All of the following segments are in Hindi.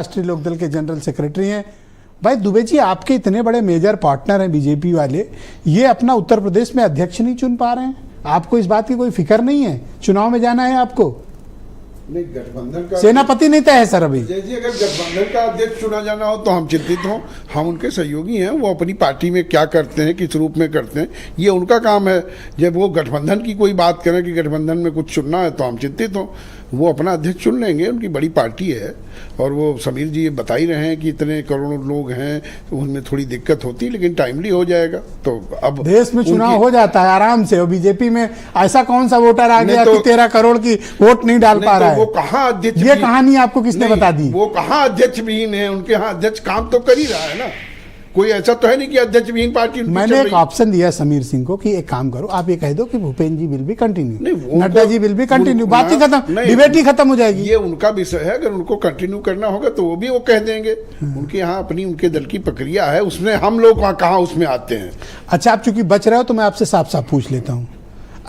राष्ट्रीय लोकदल के जनरल सेक्रेटरी हैं। भाई दुबे जी, आपके इतने बड़े मेजर पार्टनर हैं बीजेपी वाले, ये अपना उत्तर प्रदेश में अध्यक्ष नहीं चुन पा रहे हैं। आपको इस बात की कोई फिक्र नहीं है? चुनाव में जाना है आपको? नहीं, गठबंधन का सेनापति नहीं तय है सर अभी। जी, अगर गठबंधन का अध्यक्ष चुना जाना हो तो हम चिंतित हों। हम उनके सहयोगी हैं, वो अपनी पार्टी में क्या करते हैं, किस रूप में करते हैं, ये उनका काम है। जब वो गठबंधन की कोई बात करें कि गठबंधन में कुछ चुनना है तो हम चिंतित हों। वो अपना अध्यक्ष चुन लेंगे, उनकी बड़ी पार्टी है। और वो समीर जी ये बता ही रहे हैं कि इतने करोड़ों लोग हैं, उनमें थोड़ी दिक्कत होती है, लेकिन टाइमली हो जाएगा। तो अब देश में चुनाव हो जाता है आराम से, और बीजेपी में ऐसा कौन सा वोटर आ गया तो, कि 13 करोड़ की वोट नहीं डाल पा रहा है? वो कहाँ अध्यक्ष? ये कहानी आपको किसने बता दी? वो कहाँ अध्यक्ष विहीन है? उनके यहाँ अध्यक्ष काम तो कर ही रहा है ना। कोई ऐसा तो है नहीं कि अध्यक्ष विहीन पार्टी। मैंने एक ऑप्शन दिया समीर सिंह को कि एक काम करो, आप ये कह दो कि Bhupendra ji will be continue, Nadda ji will be continue, बात ही खत्म, डिबेट ही खत्म हो जाएगी। ये उनका विषय है, अगर उनको कंटिन्यू करना होगा तो वो भी वो कह देंगे। उनके यहाँ अपनी उनके दल की प्रक्रिया है, उसमें हम लोग कहाँ उसमें आते हैं। अच्छा, आप चूंकि बच रहे हो तो मैं आपसे साफ साफ पूछ लेता हूँ।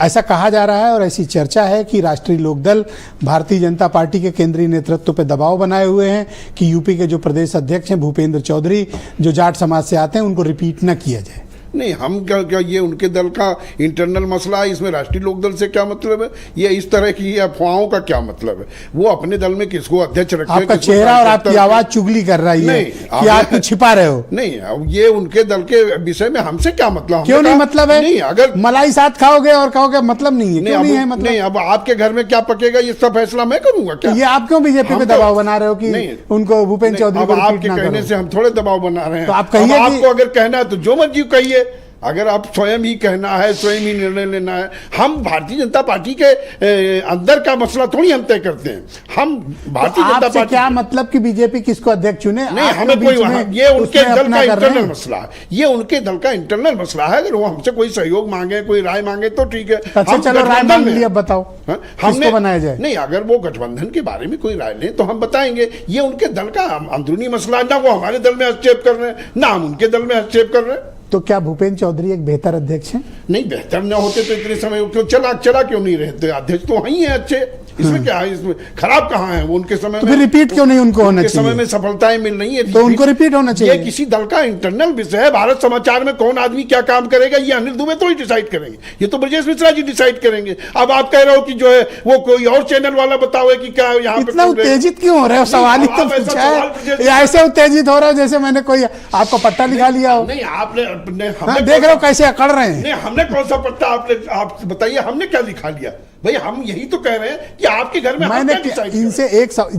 ऐसा कहा जा रहा है और ऐसी चर्चा है कि राष्ट्रीय लोकदल भारतीय जनता पार्टी के केंद्रीय नेतृत्व पर दबाव बनाए हुए हैं कि यूपी के जो प्रदेश अध्यक्ष हैं भूपेंद्र चौधरी, जो जाट समाज से आते हैं, उनको रिपीट न किया जाए। नहीं, हम क्या ये उनके दल का इंटरनल मसला है, इसमें राष्ट्रीय लोकदल से क्या मतलब है? ये इस तरह की अफवाहों का क्या मतलब है? वो अपने दल में किसको अध्यक्ष रखते हैं? आपका चेहरा और आपकी आवाज चुगली कर रही है कि आप कुछ छिपा रहे हो। नहीं, अब ये उनके दल के विषय में हमसे क्या मतलब? क्यों नहीं मतलब है? नहीं, अगर मलाई साथ खाओगे और कहोगे मतलब नहीं है, क्यों नहीं है मतलब? नहीं, अब आपके घर में क्या पकेगा ये सब फैसला मैं करूंगा क्या? ये आप क्यों बीजेपी पे दबाव बना रहे हो कि उनको भूपेन्द्र चौधरी को आपके कहने से हम थोड़े दबाव बना रहे हैं। तो आप कहिए, आपको अगर कहना है तो जो मर्जी कहिए। अगर आप स्वयं ही कहना है, स्वयं ही निर्णय लेना है, हम भारतीय जनता पार्टी के अंदर का मसला थोड़ी हम तय करते हैं। हम भारतीय जनता पार्टी क्या मतलब कि बीजेपी किसको अध्यक्ष चुने? नहीं, हमें कोई ये उनके दल का इंटरनल मसला है। ये उनके दल का इंटरनल मसला है। अगर वो हमसे कोई सहयोग मांगे, कोई राय मांगे तो ठीक है। अच्छा, चलो राय मांग ली, अब बताओ हमने बनाया जाए। नहीं, अगर वो गठबंधन के बारे में कोई राय लें तो हम बताएंगे। ये उनके दल का अंदरूनी मसला है। ना वो हमारे दल में हस्तक्षेप कर रहे हैं, ना हम उनके दल में हस्तक्षेप कर रहे हैं। तो क्या भूपेन्द्र चौधरी एक बेहतर अध्यक्ष हैं? नहीं, बेहतर न होते तो इतने समय क्यों चला क्यों नहीं रहते? अध्यक्ष तो वही है अच्छे, इसमें क्या है? इसमें खराब कहाँ है? वो उनके समय तो में रिपीट क्यों नहीं उनको होना चाहिए? समय में सफलताएं मिल रही है तो उनको रिपीट होना चाहिए। ये किसी दल का इंटरनल विषय है। भारत समाचार में कौन आदमी क्या काम करेगा ये अनिल दुबे तो ही डिसाइड करेंगे, ये तो ब्रजेश मिश्रा जी डिसाइड करेंगे। अब आप कह रहे हो कि जो है वो कोई और चैनल वाला बताओ कि क्या यहाँ इतना उत्तेजित क्यों हो रहे हो? सवाल ही तो पूछा है, ऐसे उत्तेजित हो रहे हो जैसे मैंने कोई आपको पट्टा लिखा लिया हो। नहीं, आपने देख रहे हो कैसे अकड़ रहे हैं। नहीं, हमने कौन सा पट्टा आप बताइए, हमने क्या लिखा लिया? भाई हम यही तो कह रहे हैं कि आपके घर में मैंने इनसे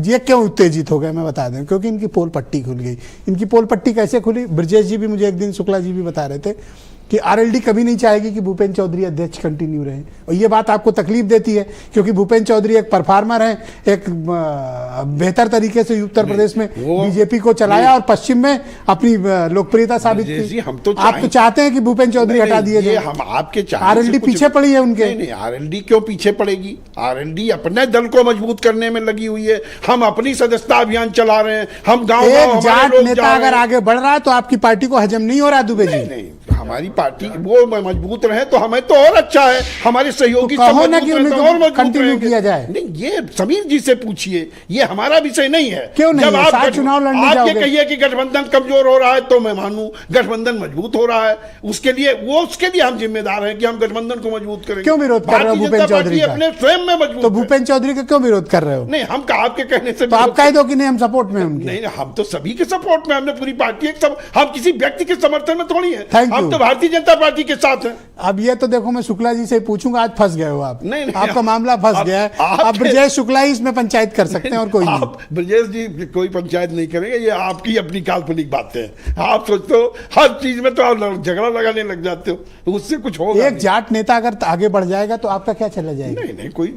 ये क्यों उत्तेजित हो गए मैं बता दें, क्योंकि इनकी पोल पट्टी खुल गई। इनकी पोल पट्टी कैसे खुली? ब्रजेश जी भी मुझे एक दिन, शुक्ला जी भी बता रहे थे कि आरएलडी कभी नहीं चाहेगी कि भूपेन्द्र चौधरी अध्यक्ष कंटिन्यू रहे। और ये बात आपको तकलीफ देती है क्योंकि भूपेन्द्र चौधरी एक परफॉर्मर हैं, एक बेहतर तरीके से उत्तर प्रदेश में बीजेपी को चलाया और पश्चिम में अपनी लोकप्रियता साबित की। हम तो आप तो चाहते हैं कि भूपेन्द्र चौधरी हटा दिए जाए। हम आपके आरएलडी पीछे पड़ी है उनके। नहीं, आरएलडी क्यों पीछे पड़ेगी? आरएलडी अपने दल को मजबूत करने में लगी हुई है। हम अपनी सदस्यता अभियान चला रहे हैं। हम गाँव जाट नेता अगर आगे बढ़ रहा है तो आपकी पार्टी को हजम नहीं हो रहा दुबे जी? नहीं, हमारी पार्टी वो मजबूत रहे तो हमें तो और अच्छा है। हमारे सहयोगी तो कंटिन्यू किया जाए। नहीं, ये समीर जी से पूछिए, ये हमारा विषय नहीं है। क्यों नहीं? जब आप चुनाव लड़ने आप जाओगे, ये कहिए कि गठबंधन कमजोर हो रहा है तो मैं मानूं गठबंधन मजबूत हो रहा है, उसके लिए हम जिम्मेदार हैं कि हम गठबंधन को मजबूत करेंगे। क्यों विरोध कर रहे हो भूपेन्द्र चौधरी का? अपने स्वयं में मजबूत। तो भूपेन्द्र चौधरी का क्यों विरोध कर रहे हो? नहीं, हम आपके कहने से तो आप कह दो कि नहीं हम सपोर्ट में उनके। नहीं, हम तो सभी के सपोर्ट में, हमने पूरी पार्टी हम किसी व्यक्ति के समर्थन में थोड़ी है। हम तो भारतीय जनता पार्टी के साथ हैं। अब ये तो देखो, मैं शुक्ला जी से पूछूंगा, आज फंस गए हो आप। नहीं, आपका मामला फंस गया है। अब ब्रजेश शुक्ला ही इसमें पंचायत कर सकते हैं और कोई नहीं। ब्रजेश जी कोई पंचायत नहीं करेंगे, ये आपकी अपनी काल्पनिक बातें हैं। आप सोचते हो हर चीज में तो आप झगड़ा लगाने लग जाते हो, तो उससे कुछ होगा। एक जाट नेता अगर आगे बढ़ जाएगा तो आपका क्या चला जाएगा? नहीं, कोई।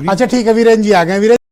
अच्छा ठीक है, वीरेंद्र जी आ गए।